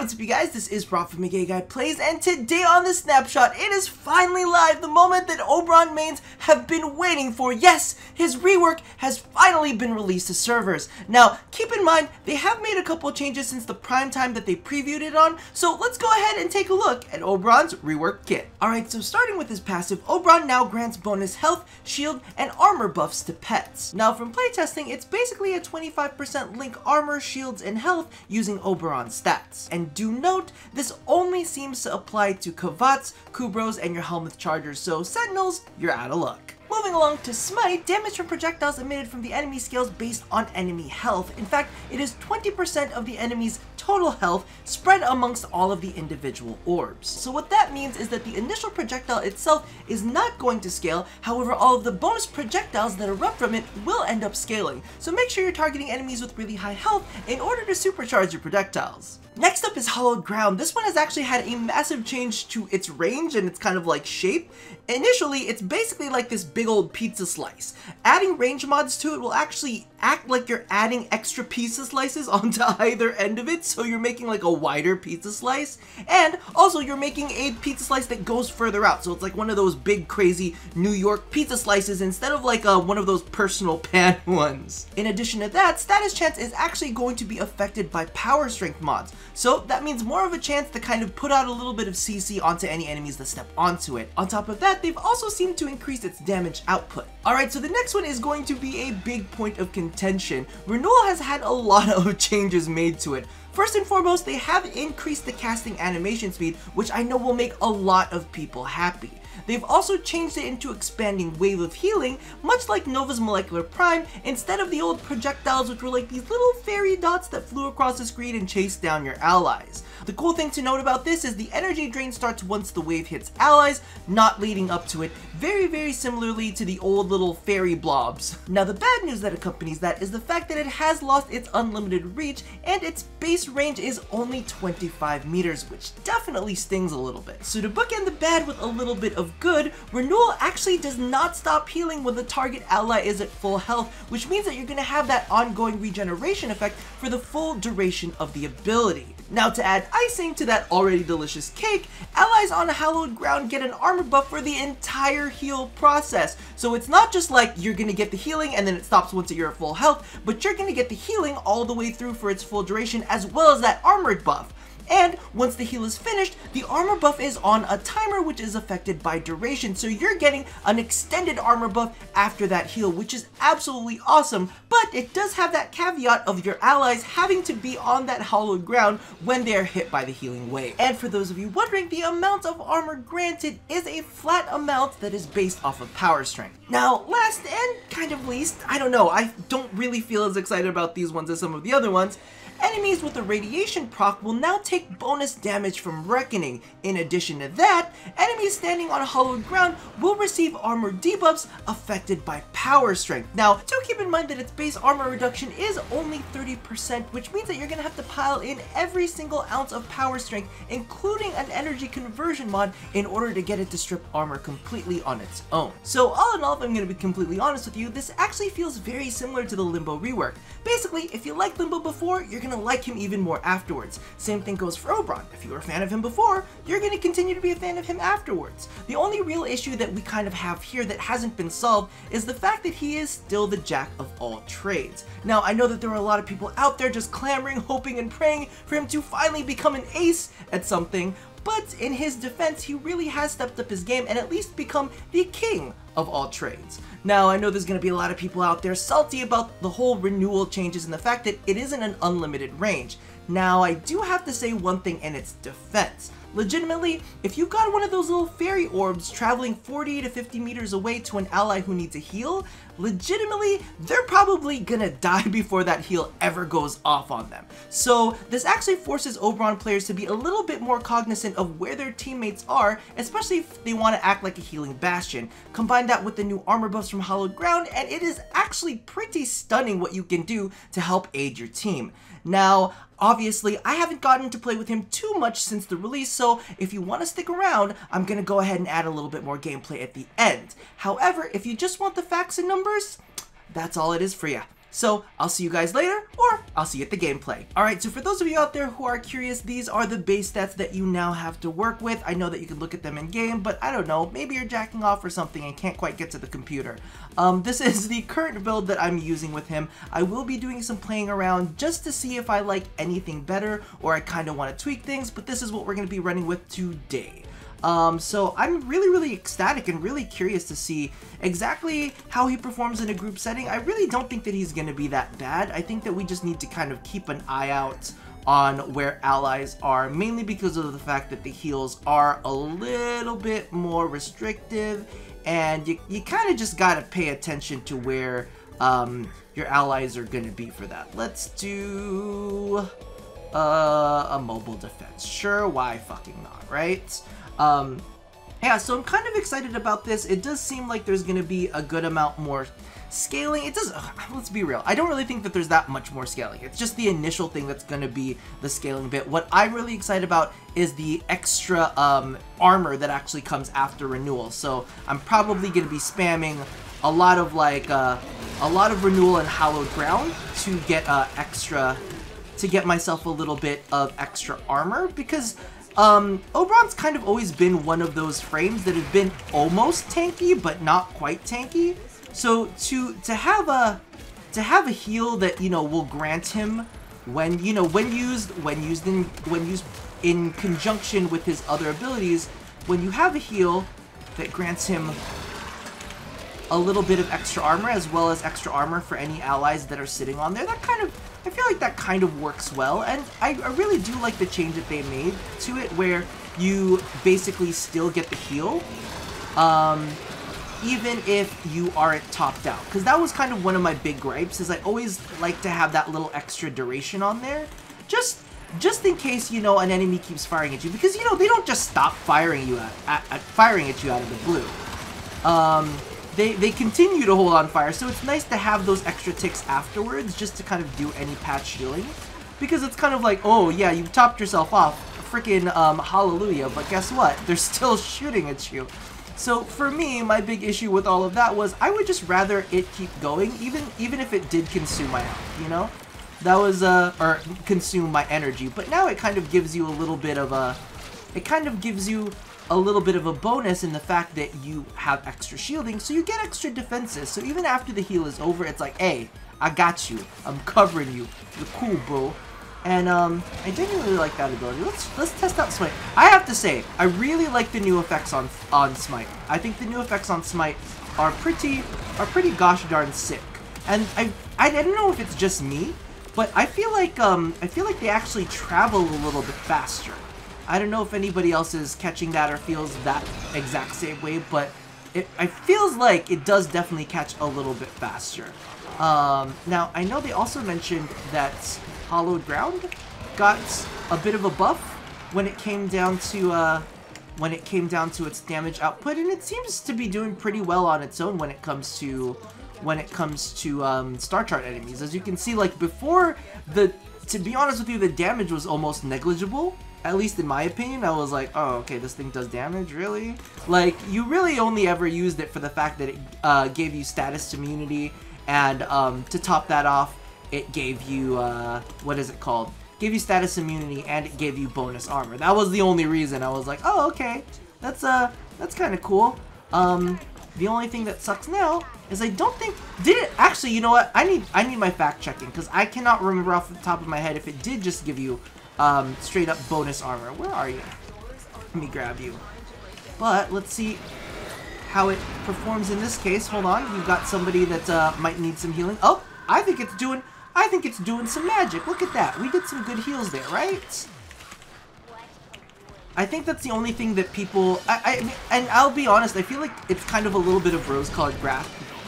What's up, you guys? This is Rob from Gay Guy Plays, and today on the Snapshot, it is finally live, the moment that Oberon mains have been waiting for. Yes, his rework has finally been released to servers. Now, keep in mind, they have made a couple changes since the prime time that they previewed it on, so let's go ahead and take a look at Oberon's rework kit. Alright, so starting with his passive, Oberon now grants bonus health, shield, and armor buffs to pets. Now, from playtesting, it's basically a 25% link armor, shields, and health using Oberon stats. And do note, this only seems to apply to Kavats, Kubros, and your Helmuth Chargers, so Sentinels, you're out of luck. Moving along to Smite, damage from projectiles emitted from the enemy scales based on enemy health. In fact, it is 20% of the enemy's total health spread amongst all of the individual orbs. So what that means is that the initial projectile itself is not going to scale, however all of the bonus projectiles that erupt from it will end up scaling. So make sure you're targeting enemies with really high health in order to supercharge your projectiles. Next up is Hollowed Ground. This one has actually had a massive change to its range and its kind of like shape. Initially, it's basically like this big old pizza slice. Adding range mods to it will actually act like you're adding extra pizza slices onto either end of it, so you're making like a wider pizza slice, and also you're making a pizza slice that goes further out, so it's like one of those big crazy New York pizza slices instead of like one of those personal pan ones. In addition to that, status chance is actually going to be affected by power strength mods, so that means more of a chance to kind of put out a little bit of CC onto any enemies that step onto it. On top of that, they've also seemed to increase its damage output. Alright, so the next one is going to be a big point of contention. Renewal has had a lot of changes made to it. First and foremost, they have increased the casting animation speed, which I know will make a lot of people happy. They've also changed it into expanding wave of healing, much like Nova's Molecular Prime, instead of the old projectiles which were like these little fairy dots that flew across the screen and chased down your allies. The cool thing to note about this is the energy drain starts once the wave hits allies, not leading up to it, very similarly to the old little fairy blobs. Now the bad news that accompanies that is the fact that it has lost its unlimited reach and its base range is only 25 meters, which definitely stings a little bit. So to bookend the bad with a little bit of good, Renewal actually does not stop healing when the target ally is at full health, which means that you're going to have that ongoing regeneration effect for the full duration of the ability. Now to add icing to that already delicious cake, allies on Hallowed Ground get an armor buff for the entire heal process. So it's not just like you're going to get the healing and then it stops once you're at full health, but you're going to get the healing all the way through for its full duration as well as that armored buff. And once the heal is finished, the armor buff is on a timer which is affected by duration, so you're getting an extended armor buff after that heal, which is absolutely awesome, but it does have that caveat of your allies having to be on that Hallowed Ground when they are hit by the healing wave. And for those of you wondering, the amount of armor granted is a flat amount that is based off of power strength. Now, last and kind of least, I don't know, I don't really feel as excited about these ones as some of the other ones. Enemies with a radiation proc will now take bonus damage from Reckoning. In addition to that, enemies standing on Hollowed Ground will receive armor debuffs affected by power strength. Now, do keep in mind that its base armor reduction is only 30%, which means that you're going to have to pile in every single ounce of power strength, including an energy conversion mod, in order to get it to strip armor completely on its own. So all in all, if I'm going to be completely honest with you, this actually feels very similar to the Limbo rework. Basically, if you liked Limbo before, you're going to like him even more afterwards. Same thing goes for Oberon. If you were a fan of him before, you're going to continue to be a fan of him afterwards. The only real issue that we kind of have here that hasn't been solved is the fact that he is still the jack of all trades. Now, I know that there are a lot of people out there just clamoring, hoping, and praying for him to finally become an ace at something, but in his defense, he really has stepped up his game and at least become the king of all trades. Now, I know there's going to be a lot of people out there salty about the whole Renewal changes and the fact that it isn't an unlimited range. Now, I do have to say one thing in its defense. Legitimately, if you got one of those little fairy orbs traveling 40 to 50 meters away to an ally who needs a heal, legitimately, they're probably gonna die before that heal ever goes off on them. So this actually forces Oberon players to be a little bit more cognizant of where their teammates are, especially if they want to act like a healing bastion. Combine that with the new armor buffs from Hallowed Ground, and it is actually pretty stunning what you can do to help aid your team. Now, obviously, I haven't gotten to play with him too much since the release, so if you want to stick around, I'm going to go ahead and add a little bit more gameplay at the end. However, if you just want the facts and numbers, that's all it is for you. So, I'll see you guys later, or or I'll see you at the gameplay. Alright, so for those of you out there who are curious, these are the base stats that you now have to work with. I know that you can look at them in game, but I don't know, maybe you're jacking off or something and can't quite get to the computer. This is the current build that I'm using with him. I will be doing some playing around just to see if I like anything better or I kind of want to tweak things, but this is what we're going to be running with today. So I'm really ecstatic and really curious to see exactly how he performs in a group setting. I really don't think that he's going to be that bad. I think that we just need to kind of keep an eye out on where allies are, mainly because of the fact that the heals are a little bit more restrictive, and you kind of just got to pay attention to where your allies are going to be for that. Let's do a mobile defense. Sure, why fucking not, right? Yeah, so I'm kind of excited about this. It does seem like there's going to be a good amount more scaling. It does, let's be real, I don't really think that there's that much more scaling. It's just the initial thing that's going to be the scaling bit. What I'm really excited about is the extra armor that actually comes after Renewal. So I'm probably going to be spamming a lot of like a lot of Renewal and Hallowed Ground to get to get myself a little bit of extra armor, because Oberon's kind of always been one of those frames that have been almost tanky, but not quite tanky. So to have a heal that, you know, will grant him when used in conjunction with his other abilities, when you have a heal that grants him a little bit of extra armor as well as extra armor for any allies that are sitting on there, that kind of, I feel like that kind of works well, and I really do like the change that they made to it, where you basically still get the heal, even if you aren't topped out. Because that was kind of one of my big gripes, is I always like to have that little extra duration on there, just in case, you know, an enemy keeps firing at you, because, you know, they don't just stop firing you firing at you out of the blue. They continue to hold on fire, so it's nice to have those extra ticks afterwards just to kind of do any patch healing. Because it's kind of like, oh yeah, you've topped yourself off, freaking hallelujah, but guess what? They're still shooting at you. So for me, my big issue with all of that was I would just rather it keep going, even if it did consume my health, you know? That was, or consume my energy, but now it kind of gives you a little bit of a, bonus in the fact that you have extra shielding, so you get extra defenses. So even after the heal is over, it's like, hey, I got you. I'm covering you. You're cool, bro. And I genuinely like that ability. Let's test out Smite. I have to say, I really like the new effects on Smite. I think the new effects on Smite are pretty gosh darn sick. And I don't know if it's just me, but I feel like they actually travel a little bit faster. I don't know if anybody else is catching that or feels that exact same way, but it feels like it does definitely catch a little bit faster. Now, I know they also mentioned that Hallowed Ground got a bit of a buff when it came down to its damage output, and it seems to be doing pretty well on its own when it comes to star chart enemies. As you can see, like before, to be honest with you, the damage was almost negligible. At least in my opinion, I was like, oh, okay, this thing does damage, really? Like, you really only ever used it for the fact that it gave you status immunity, and to top that off, it gave you, what is it called? Gave you status immunity, and it gave you bonus armor. That was the only reason I was like, oh, okay, that's kind of cool. The only thing that sucks now is I don't think, did it, actually, you know what, I need my fact checking, because I cannot remember off the top of my head if it did just give you straight up bonus armor. Where are you? Let me grab you. But let's see how it performs in this case. Hold on, you've got somebody that might need some healing. Oh, I think it's doing some magic. Look at that. We did some good heals there, right? I think that's the only thing that people, and I'll be honest, I feel like it's kind of a little bit of rose-colored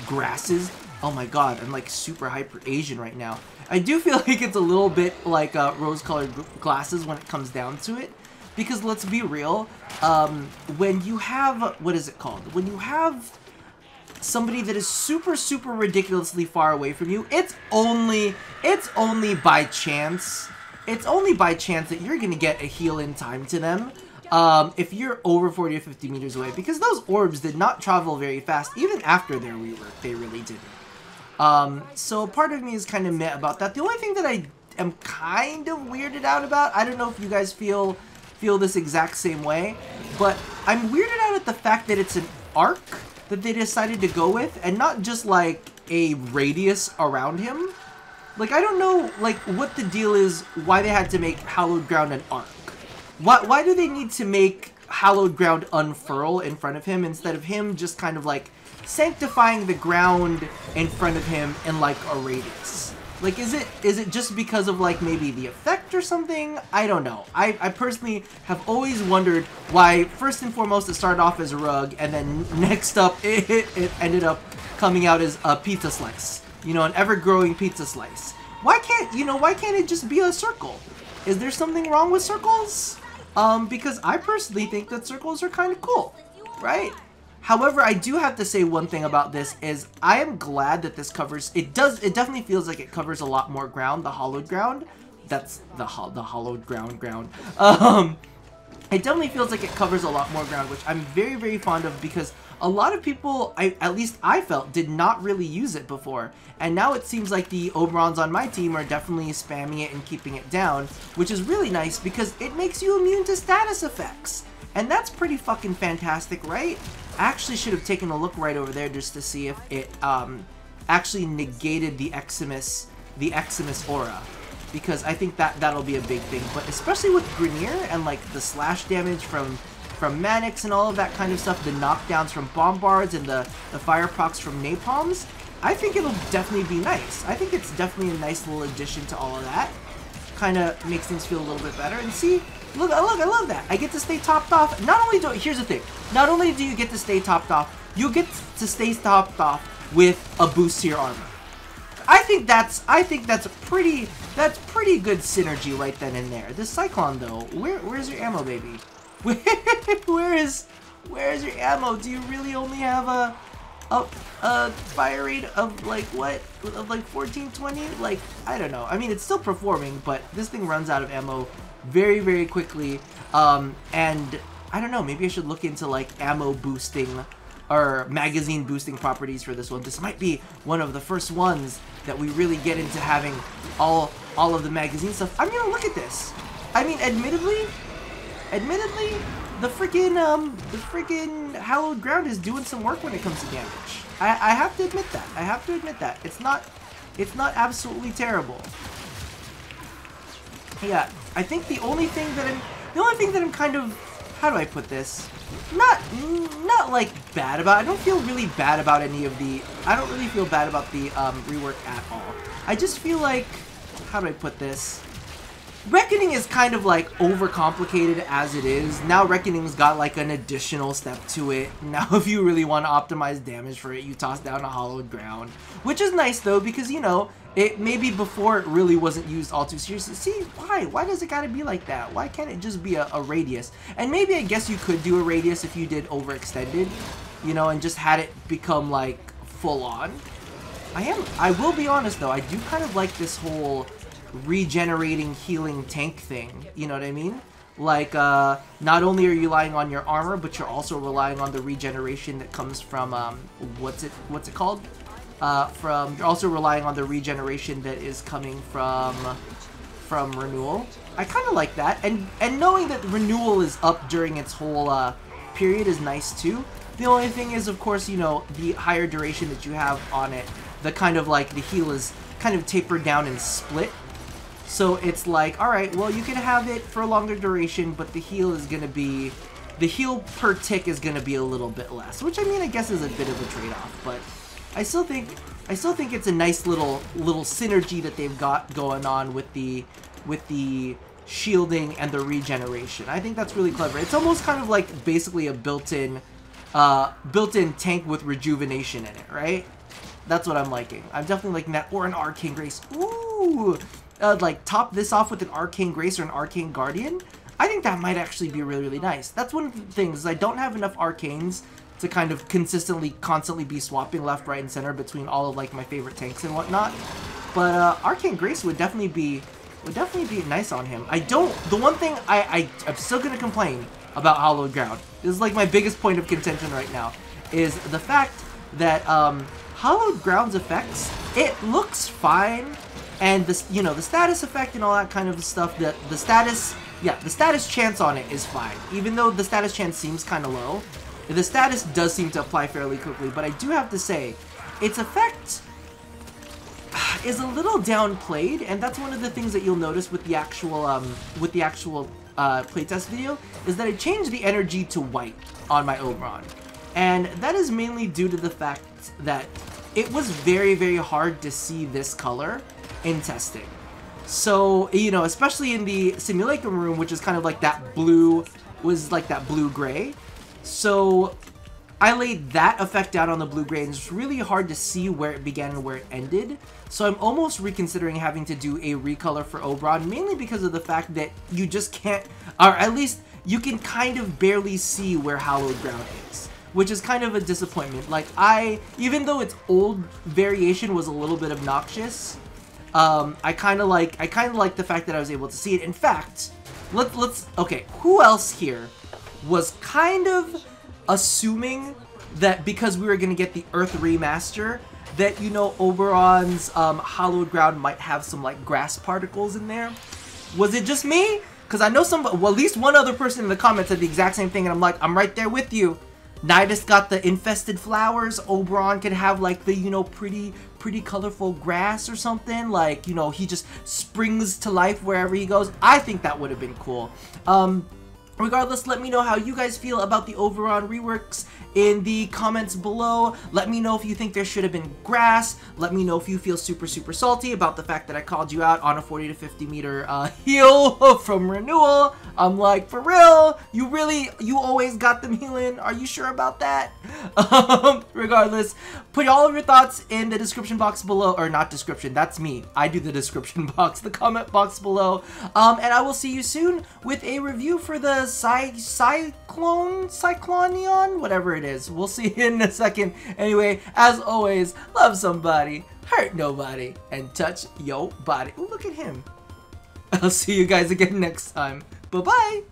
grasses. Oh my god, I'm like super hyper Asian right now. I do feel like it's a little bit like rose-colored glasses when it comes down to it. Because let's be real, when you have, what is it called? When you have somebody that is super ridiculously far away from you, it's only by chance. It's only by chance that you're gonna get a heal in time to them. If you're over 40 or 50 meters away, because those orbs did not travel very fast, even after their rework, they really didn't. So part of me is kind of meh about that. The only thing that I am kind of weirded out about, I don't know if you guys feel this exact same way, but I'm weirded out at the fact that it's an arc that they decided to go with, and not just like a radius around him. Like, I don't know, like, what the deal is, why they had to make Hallowed Ground an arc. Why do they need to make Hallowed Ground unfurl in front of him instead of him just kind of like sanctifying the ground in front of him in like a radius? Like, is it just because of like maybe the effect or something? I don't know. I personally have always wondered why first and foremost it started off as a rug, and then next up it ended up coming out as a pizza slice. You know, an ever-growing pizza slice. Why can't it just be a circle? Is there something wrong with circles? Because I personally think that circles are kind of cool, right? However, I do have to say one thing about this is I am glad that this covers, it definitely feels like it covers a lot more ground, the hollowed ground. That's the hollowed ground. It definitely feels like it covers a lot more ground, which I'm very, very fond of, because a lot of people, at least I felt, did not really use it before. And now it seems like the Oberons on my team are definitely spamming it and keeping it down, which is really nice because it makes you immune to status effects. And that's pretty fucking fantastic, right? I actually should have taken a look right over there just to see if it actually negated the Eximus aura. Because I think that'll be a big thing. But especially with Grenier and like the slash damage from Manix and all of that kind of stuff, the knockdowns from Bombards and the fire procs from Napalms, I think it'll definitely be nice. I think it's definitely a nice little addition to all of that. Kind of makes things feel a little bit better. And see, look, I love that. I get to stay topped off. Here's the thing. Not only do you get to stay topped off, you get to stay topped off with a boost to your armor. I think that's pretty good synergy right then and there. This Cyclone though, where's your ammo, baby? Where's your ammo? Do you really only have a fire rate of like what? Of like 1420? Like, I don't know. I mean, it's still performing, but this thing runs out of ammo very, very quickly. And I don't know, maybe I should look into like ammo boosting or magazine boosting properties for this one. This might be one of the first ones that we really get into having all of the magazine stuff. I'm gonna look at this. I mean, admittedly, the freaking Hallowed Ground is doing some work when it comes to damage. I have to admit that. I have to admit that. It's not absolutely terrible. Yeah, I think the only thing that I'm kind of, how do I put this? Not like bad about. I don't feel really bad about any of the. I don't really feel bad about the rework at all. I just feel like, how do I put this? Reckoning is kind of like overcomplicated as it is. Now Reckoning's got like an additional step to it. Now if you really want to optimize damage for it, you toss down a Hollowed Ground. Which is nice though, because you know, it maybe before it really wasn't used all too seriously. See, why? Why does it gotta be like that? Why can't it just be a radius? And maybe I guess you could do a radius if you did overextended, you know, and just had it become like full on. I will be honest though, I do kind of like this whole regenerating healing tank thing, you know what I mean? Like, not only are you relying on your armor, but you're also relying on the regeneration that comes from, what's it called? You're also relying on the regeneration that is coming from Renewal. I kind of like that, and knowing that Renewal is up during its whole, period is nice too. The only thing is, of course, you know, the higher duration that you have on it, the kind of like, the heal is kind of tapered down and split. So it's like, alright, well, you can have it for a longer duration, but the heal is going to be, the heal per tick is going to be a little bit less, which I mean, I guess is a bit of a trade-off, but I still think it's a nice little synergy that they've got going on with the shielding and the regeneration. I think that's really clever. It's almost kind of like basically a built-in tank with rejuvenation in it, right? That's what I'm liking. I'm definitely liking that, or an Arcane Grace. Ooh! Like, top this off with an Arcane Grace or an Arcane Guardian, I think that might actually be really, really nice. That's one of the things, is I don't have enough Arcanes to kind of constantly be swapping left, right, and center between all of, like, my favorite tanks and whatnot. But, Arcane Grace would definitely be nice on him. The one thing I'm still gonna complain about Hallowed Ground, this is, like, my biggest point of contention right now, is the fact that, Hallowed Ground's effects, it looks fine, and this, you know, the status effect and all that kind of stuff, the status chance on it is fine. Even though the status chance seems kind of low, the status does seem to apply fairly quickly, but I do have to say, its effect is a little downplayed, and that's one of the things that you'll notice with the actual playtest video, is that I changed the energy to white on my Oberon. And that is mainly due to the fact that it was very, very hard to see this color in testing. So, you know, especially in the simulacrum room, which is kind of like that blue, was like that blue-gray. So I laid that effect down on the blue-gray, and it's really hard to see where it began and where it ended. So I'm almost reconsidering having to do a recolor for Oberon, mainly because of the fact that you just can't, or at least you can kind of barely see where Hallowed Ground is, which is kind of a disappointment. Like, even though its old variation was a little bit obnoxious, I kind of like the fact that I was able to see it. In fact, okay, who else here was kind of assuming that because we were going to get the Earth remaster, that, you know, Oberon's Hallowed Ground might have some, like, grass particles in there? Was it just me? Because I know well, at least one other person in the comments said the exact same thing, and I'm like, I'm right there with you. Nidus got the infested flowers. Oberon could have, like, the, you know, pretty colorful grass or something. Like, you know, he just springs to life wherever he goes. I think that would have been cool. Regardless, let me know how you guys feel about the Oberon reworks in the comments below. Let me know if you think there should have been grass. Let me know if you feel super salty about the fact that I called you out on a 40 to 50 meter heal from Renewal. I'm like, for real? You always got them healing? Are you sure about that? Regardless, put all of your thoughts in the description box below, or not description, that's me. I do the description box, the comment box below. And I will see you soon with a review for the Cyclonion, whatever it is. We'll see you in a second. Anyway, as always, love somebody, hurt nobody, and touch your body. Ooh, look at him. I'll see you guys again next time. Bye-bye.